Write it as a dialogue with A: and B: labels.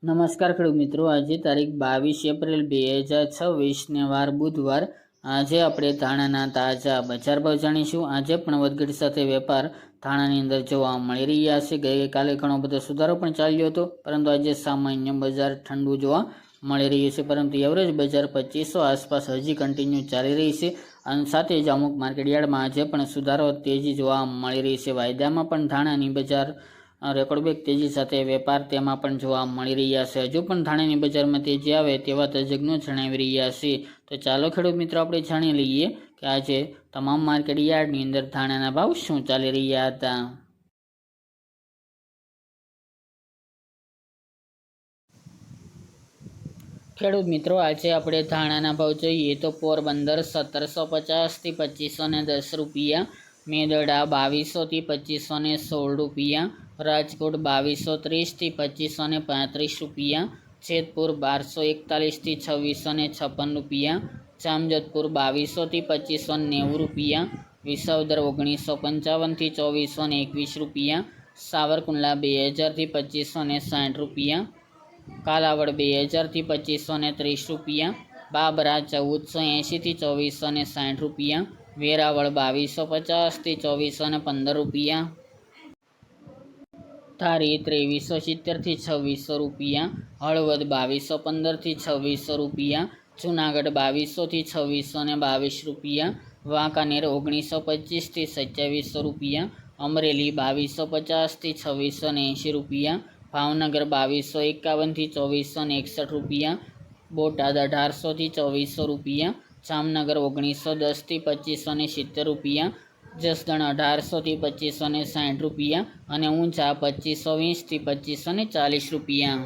A: નમસ્કાર ખેડૂત મિત્રો, આજે તારીખ 22 એપ્રિલ 2026 ને વાર બુધવાર. આજે આપણે ધાણાના તાજા બજાર ભાવ જાણીશું. આજે પણ વધઘટ સાથે વેપાર ધાણાની અંદર જોવા મળી રહ્યા છે. ગઈકાલે ઘણો બધો સુધારો પણ ચાલ્યો હતો, પરંતુ આજે સામાન્ય બજાર ઠંડુ જોવા મળી રહ્યું છે. પરંતુ એવરેજ બજાર 2500 આસપાસ હજી કન્ટિન્યુ ચાલી રહી છે. અને સાથે જ અમુક માર્કેટયાર્ડમાં આજે પણ સુધારો તેજી જોવા મળી રહી છે. વાયદામાં પણ ધાણાની બજાર રેકોર્ડબ્રેક તેજી સાથે વેપાર તેમાં પણ જોવા મળી રહ્યા છે. હજુ પણ ધાણાની બજારમાં તેજી આવે તેવા તજજ્ઞો જણાવી રહ્યા છે. તો ચાલો ખેડૂત મિત્રો, આપણે જાણી લઈએ કે આજે તમામ માર્કેટ યાર્ડની અંદર ધાણાના ભાવ શું ચાલી રહ્યા હતા. ખેડૂત મિત્રો, આજે આપણે ધાણાના ભાવ જોઈએ તો પોરબંદર 1750 થી 2510 રૂપિયા, મેદડા 2200 થી 2516 રૂપિયા, રાજકોટ 2230 થી 2535 રૂપિયા, જેતપુર 1241 થી 2656 રૂપિયા, જામજોધપુર 2200 થી 2590 રૂપિયા, વિસાવદર 1955 થી 2421 રૂપિયા, સાવરકુંડલા 2000 થી 2560 રૂપિયા, કાલાવડ 2000 થી 2530 રૂપિયા, બાબરા 1480 થી 2460 રૂપિયા, વેરાવળ 2250 થી 2415 રૂપિયા, ધારી 2370 થી 2600 રૂપિયા, હળવદ 2215 થી 2600 રૂપિયા, જુનાગઢ 2200 થી 2622 રૂપિયા, વાંકાનેર 1925 થી 2700 રૂપિયા, અમરેલી 2250 થી 2680 રૂપિયા, ભાવનગર 2251 થી 2461 રૂપિયા, બોટાદ 1800 થી 2400 રૂપિયા, જામનગર 1910 થી 2570 રૂપિયા, જસદણ 1800 થી 2560 રૂપિયા અને ઊંઝા 2520 થી 2540 રૂપિયા.